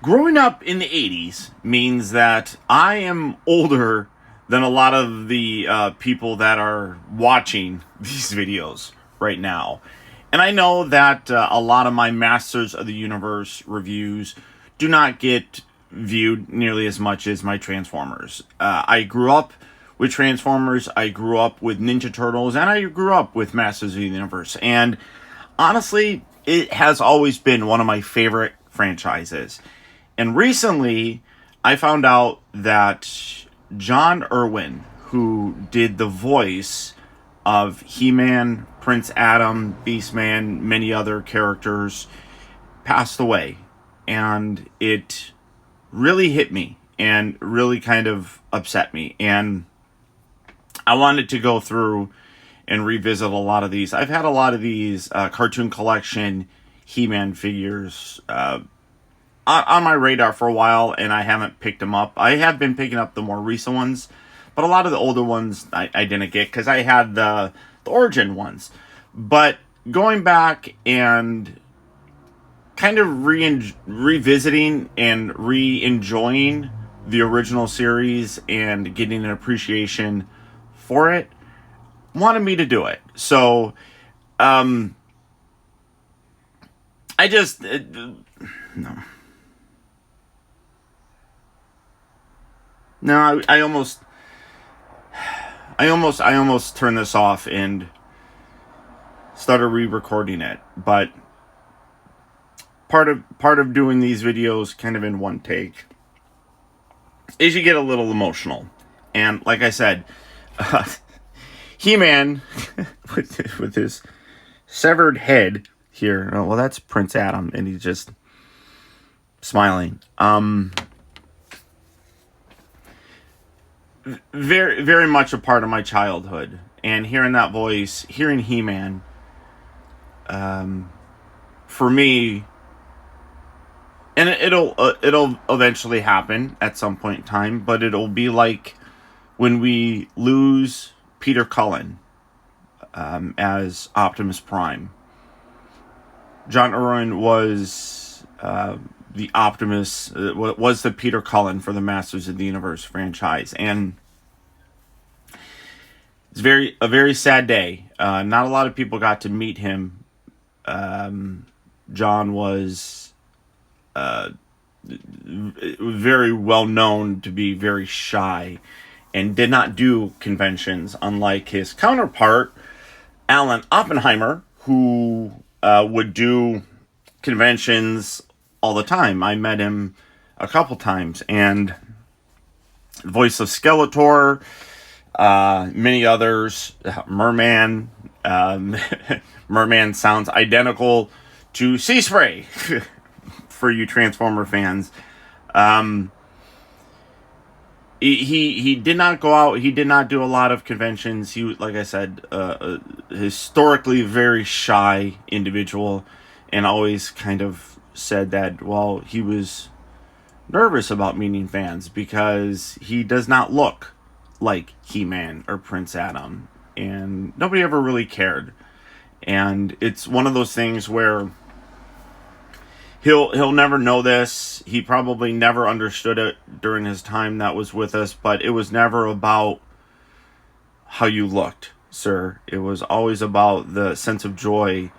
Growing up in the 80s means that I am older than a lot of the people that are watching these videos right now. And I know that a lot of my Masters of the Universe reviews do not get viewed nearly as much as my Transformers. I grew up with Transformers, I grew up with Ninja Turtles, and I grew up with Masters of the Universe. And honestly, it has always been one of my favorite franchises. And recently, I found out that John Erwin, who did the voice of He-Man, Prince Adam, Beastman, many other characters, passed away. And it really hit me and really kind of upset me. And I wanted to go through and revisit a lot of these. I've had a lot of these cartoon collection He-Man figures on my radar for a while, and I haven't picked them up. I have been picking up the more recent ones, but a lot of the older ones I didn't get because I had the origin ones. But going back and kind of revisiting and re-enjoying the original series and getting an appreciation for it wanted me to do it. So, I just... no. No, I almost turned this off and started re-recording it. But part of doing these videos kind of in one take is you get a little emotional. And like I said, He-Man with his severed head here. Oh, well, that's Prince Adam, and he's just smiling. Very, very much a part of my childhood, and hearing that voice, hearing He-Man, for me, and it'll eventually happen at some point in time, but it'll be like when we lose Peter Cullen as Optimus Prime. John Erwin was the Optimus, was the Peter Cullen for the Masters of the Universe franchise, and it's a very sad day. Not a lot of people got to meet him. John was very well known to be very shy and did not do conventions, unlike his counterpart, Alan Oppenheimer, who would do conventions all the time. I met him a couple times, and the voice of Skeletor, many others, Merman. Merman sounds identical to Sea Spray for you Transformer fans. He did not go out. He did not do a lot of conventions. He, like I said, historically very shy individual, and always kind of said that, well, he was nervous about meeting fans because he does not look like He-Man or Prince Adam, and nobody ever really cared. And it's one of those things where he'll never know this. He probably never understood it during his time that was with us, but it was never about how you looked, sir. It was always about the sense of joy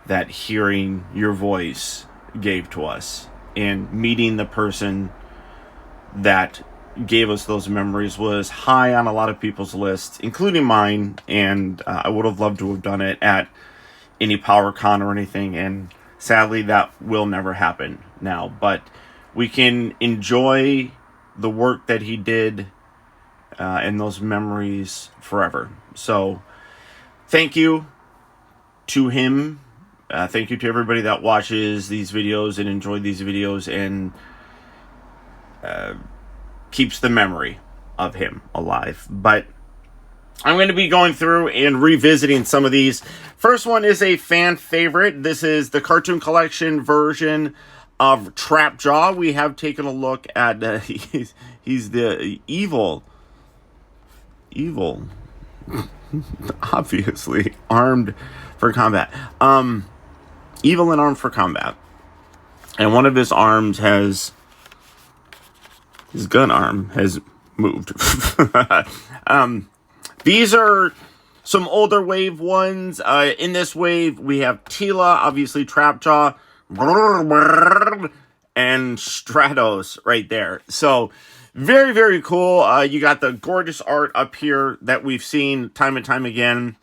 that hearing your voice gave to us, and meeting the person that gave us those memories was high on a lot of people's lists, including mine. And I would have loved to have done it at any PowerCon or anything, and sadly that will never happen now. But we can enjoy the work that he did and those memories forever. So thank you to him. Thank you to everybody that watches these videos and enjoyed these videos and keeps the memory of him alive. But I'm going to be going through and revisiting some of these. First one is a fan favorite. This is the Cartoon Collection version of Trapjaw. We have taken a look at he's the evil obviously armed for combat. Evil and armed for combat. And one of his arms has... his gun arm has moved. These are some older wave ones. In this wave, we have Tila, obviously Trapjaw, and Stratos right there. So, very, very cool. You got the gorgeous art up here that we've seen time and time again.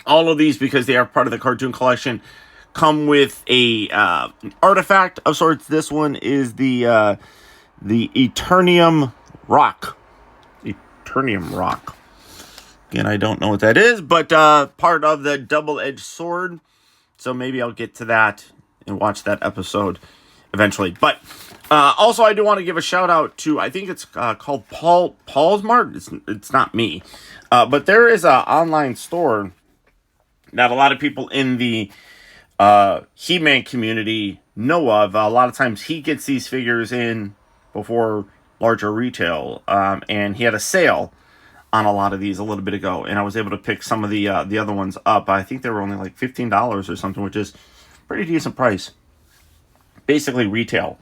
All of these, because they are part of the cartoon collection, come with a artifact of sorts. This one is the Eternium Rock. Eternium Rock. Again, I don't know what that is, but part of the double-edged sword. So maybe I'll get to that and watch that episode eventually. But also, I do want to give a shout-out to, I think it's called Paul's Mart. It's not me. But there is an online store that a lot of people in the He-Man community know of. A lot of times he gets these figures in before larger retail. And he had a sale on a lot of these a little bit ago, and I was able to pick some of the other ones up. I think they were only like $15 or something, which is pretty decent price. Basically retail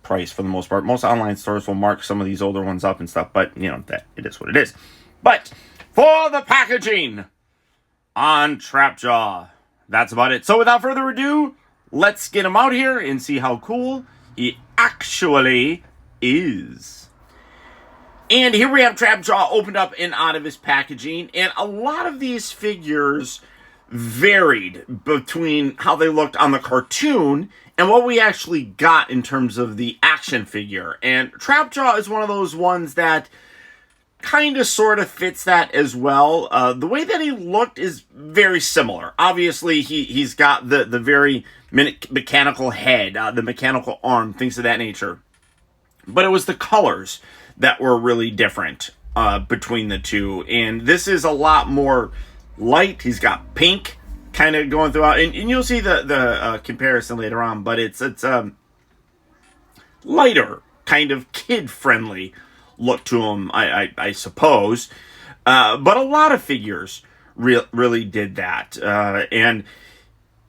price for the most part. Most online stores will mark some of these older ones up and stuff, but you know, that it is what it is. But for the packaging on Trapjaw, that's about it. So without further ado, let's get him out here and see how cool he actually is. And here we have Trapjaw opened up and out of his packaging. And a lot of these figures varied between how they looked on the cartoon and what we actually got in terms of the action figure. And Trapjaw is one of those ones that kind of sort of fits that as well. The way that he looked is very similar. Obviously, he's got the very mechanical head, the mechanical arm, things of that nature. But it was the colors that were really different between the two. And this is a lot more light. He's got pink kind of going throughout. And you'll see the comparison later on. But it's lighter, kind of kid-friendly look to him, I suppose. But a lot of figures really did that. And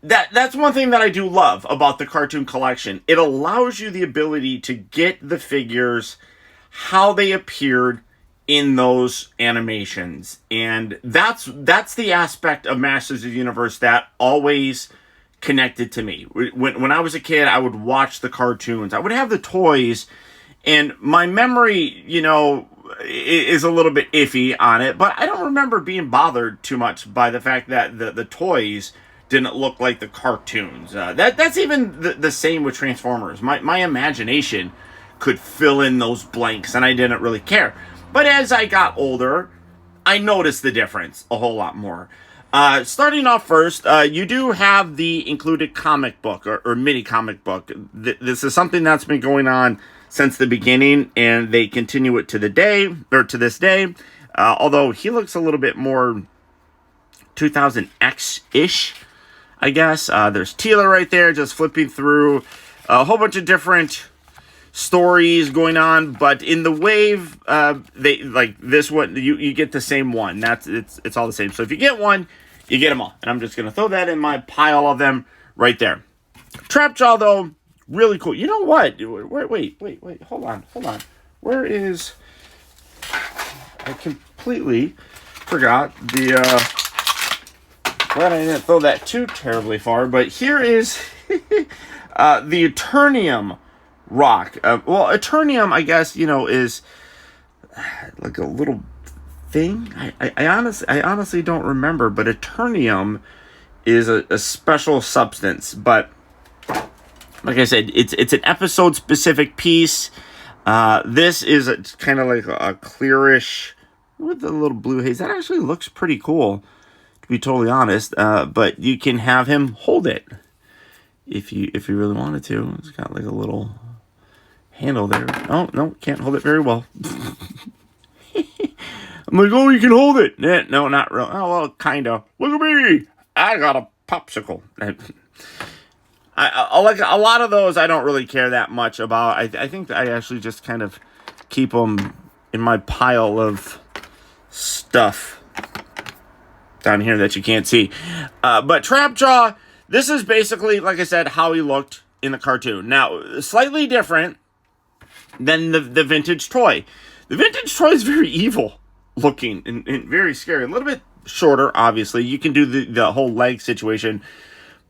that's one thing that I do love about the cartoon collection. It allows you the ability to get the figures how they appeared in those animations. And that's the aspect of Masters of the Universe that always connected to me. When I was a kid, I would watch the cartoons. I would have the toys, and my memory, you know, is a little bit iffy on it, but I don't remember being bothered too much by the fact that the toys didn't look like the cartoons. That's even the same with Transformers. My imagination could fill in those blanks, and I didn't really care. But as I got older, I noticed the difference a whole lot more. Starting off first, you do have the included comic book, or mini comic book. This is something that's been going on since the beginning, and they continue it to this day. Although he looks a little bit more 2000X-ish, I guess. There's Tila right there, just flipping through a whole bunch of different stories going on, but in the wave, they like this one. You get the same one. It's all the same. So if you get one, you get them all. And I'm just gonna throw that in my pile of them right there. Trapjaw though, really cool. You know what? Wait. Hold on. Where is? I completely forgot the. Glad I didn't throw that too terribly far. But here is the Eternium Rock. Well, Eternium, I guess, you know, is like a little thing. I honestly don't remember, but Eternium is a special substance. But like I said, it's an episode specific piece. This is kind of like a clearish with a little blue haze. That actually looks pretty cool, to be totally honest. But you can have him hold it if you really wanted to. It's got like a little handle there. Oh, no, can't hold it very well. I'm like, oh, you can hold it. No, not real. Oh, well, kind of. Look at me. I got a popsicle. I like a lot of those. I don't really care that much about. I think I actually just kind of keep them in my pile of stuff down here that you can't see. But Trapjaw, this is basically, like I said, how he looked in the cartoon. Now, slightly different than the vintage toy. The vintage toy is very evil looking and very scary. A little bit shorter, obviously. You can do the whole leg situation.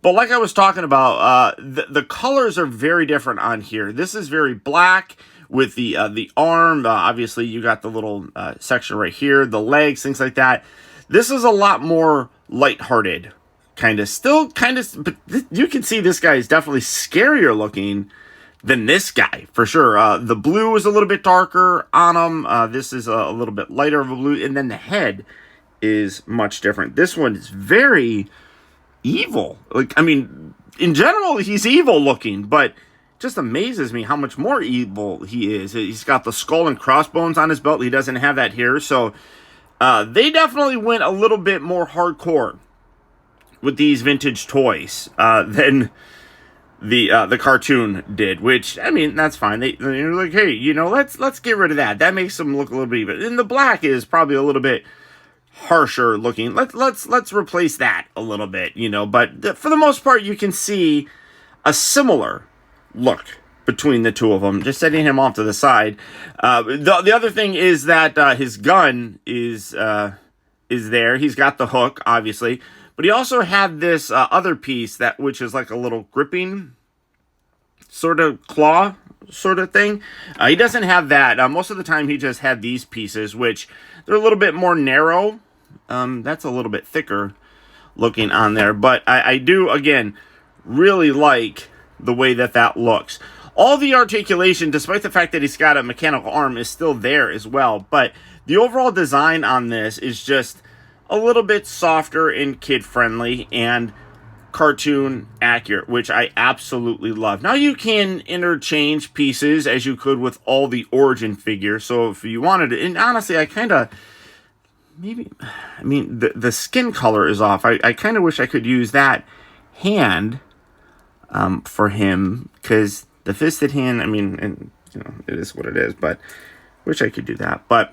But like I was talking about, the colors are very different on here. This is very black with the arm. Obviously, you got the little section right here, the legs, things like that. This is a lot more lighthearted, kind of. Still kind of, but you can see this guy is definitely scarier looking than this guy, for sure. The blue is a little bit darker on him. This is a little bit lighter of a blue. And then the head is much different. This one is very evil. Like, I mean, in general, he's evil looking, but just amazes me how much more evil he is. He's got the skull and crossbones on his belt. He doesn't have that here. So they definitely went a little bit more hardcore with these vintage toys than the cartoon did, which, I mean, that's fine. They're like, hey, you know, let's get rid of that. That makes them look a little bit even. And the black is probably a little bit harsher looking. Let's replace that a little bit, you know. But for the most part, you can see a similar look between the two of them. Just setting him off to the side. The other thing is that his gun is there. He's got the hook, obviously. But he also had this other piece, which is like a little gripping sort of claw sort of thing. He doesn't have that. Most of the time he just had these pieces, which they're a little bit more narrow. That's a little bit thicker looking on there. But I do, again, really like the way that looks. All the articulation, despite the fact that he's got a mechanical arm, is still there as well. But the overall design on this is just a little bit softer and kid-friendly and cartoon accurate, which I absolutely love. Now you can interchange pieces as you could with all the origin figures. So if you wanted to, and honestly, I kind of, I mean, the skin color is off. I kind of wish I could use that hand for him, because the fisted hand, I mean, and, you know, it is what it is, but wish I could do that. But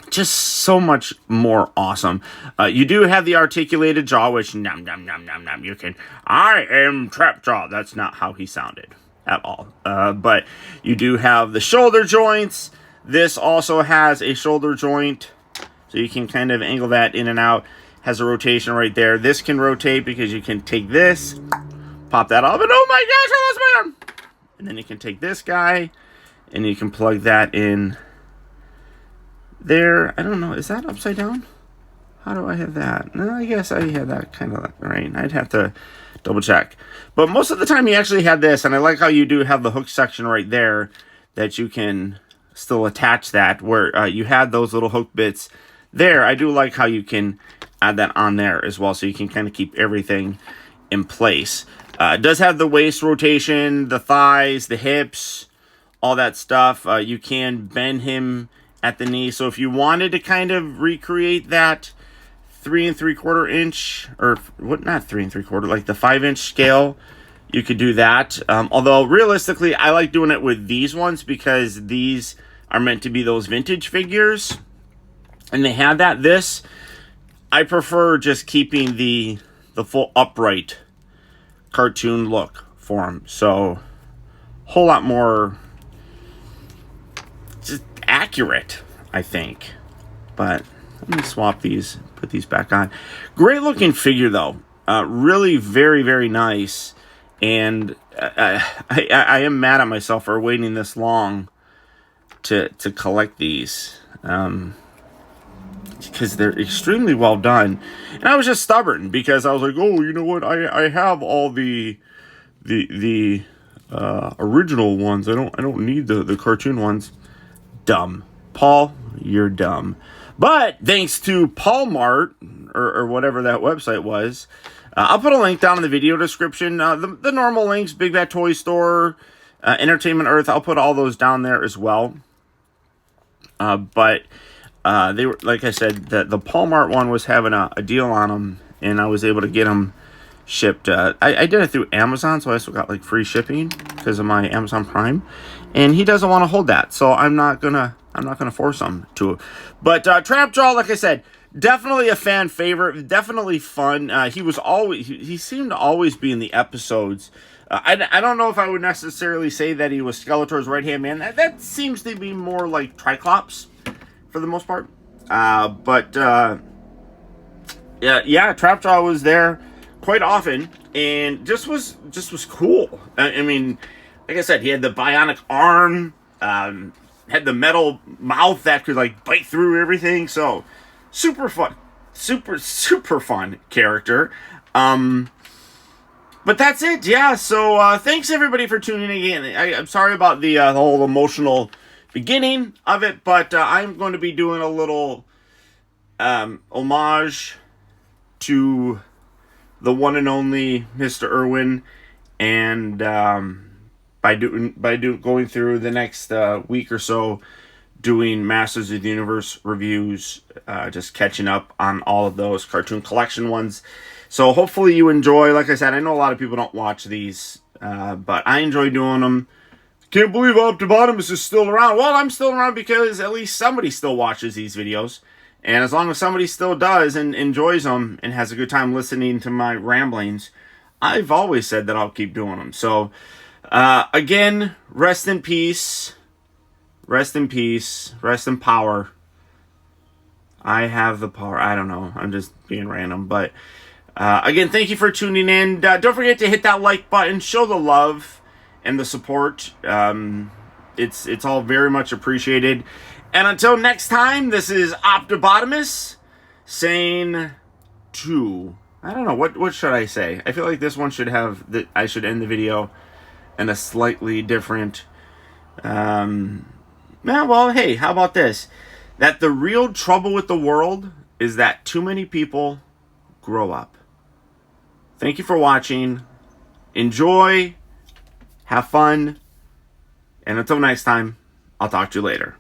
just so much more awesome. You do have the articulated jaw, which nom nom nom nom nom. You can, I am Trapjaw. That's not how he sounded at all. But you do have the shoulder joints. This also has a shoulder joint, so you can kind of angle that in and out. Has a rotation right there. This can rotate because you can take this, pop that off, and oh my gosh, I lost my arm. And then you can take this guy, and you can plug that in there. I don't know, is that upside down? How do I have that? No, I guess I had that kind of right. I'd have to double check. But most of the time you actually had this, and I like how you do have the hook section right there that you can still attach that, where you had those little hook bits there. I do like how you can add that on there as well, so you can kind of keep everything in place. It does have the waist rotation, the thighs, the hips, all that stuff. You can bend him at the knee. So if you wanted to kind of recreate that 3 3/4 inch, or what, not 3 3/4, like the 5-inch scale, you could do that. Although realistically, I like doing it with these ones because these are meant to be those vintage figures, and they have that. This, I prefer just keeping the full upright cartoon look for them. So whole lot more just accurate, I think. But let me swap these, put these back on. Great looking figure though. Really very, very nice. And I am mad at myself for waiting this long to collect these. Because they're extremely well done. And I was just stubborn because I was like, oh, you know what? I have all the original ones. I don't need the cartoon ones. Dumb. Paul, you're dumb. But thanks to Paul Mart, or whatever that website was, I'll put a link down in the video description. The normal links, Big Bad Toy Store, Entertainment Earth, I'll put all those down there as well. But they were, like I said, the Paul Mart one was having a deal on them, and I was able to get them shipped. I did it through Amazon, so I also got like free shipping because of my Amazon Prime. And he doesn't want to hold that, so I'm not gonna force him to. But Trapjaw, like I said, definitely a fan favorite. Definitely fun. He seemed to always be in the episodes I don't know if I would necessarily say that he was Skeletor's right-hand man. That seems to be more like Triclops for the most part. Yeah, Trapjaw was there quite often, and just was cool. I mean, like I said, he had the bionic arm, had the metal mouth that could like bite through everything. So super fun, super fun character. But that's it. Yeah. So thanks everybody for tuning in. I'm sorry about the whole emotional beginning of it, but I'm going to be doing a little homage to the one and only Mr. Erwin, and going through the next week or so, doing Masters of the Universe reviews, just catching up on all of those cartoon collection ones. So hopefully you enjoy. Like I said, I know a lot of people don't watch these, but I enjoy doing them. Can't believe Optibotimus is still around. Well, I'm still around because at least somebody still watches these videos. And as long as somebody still does and enjoys them and has a good time listening to my ramblings, I've always said that I'll keep doing them. So, again, rest in peace. Rest in peace. Rest in power. I have the power. I don't know. I'm just being random. But, again, thank you for tuning in. Don't forget to hit that like button. Show the love and the support. It's all very much appreciated. And until next time, this is Optibotimus saying to... I don't know, what should I say? I feel like this one should have... I should end the video in a slightly different... well, hey, how about this? That the real trouble with the world is that too many people grow up. Thank you for watching. Enjoy. Have fun. And until next time, I'll talk to you later.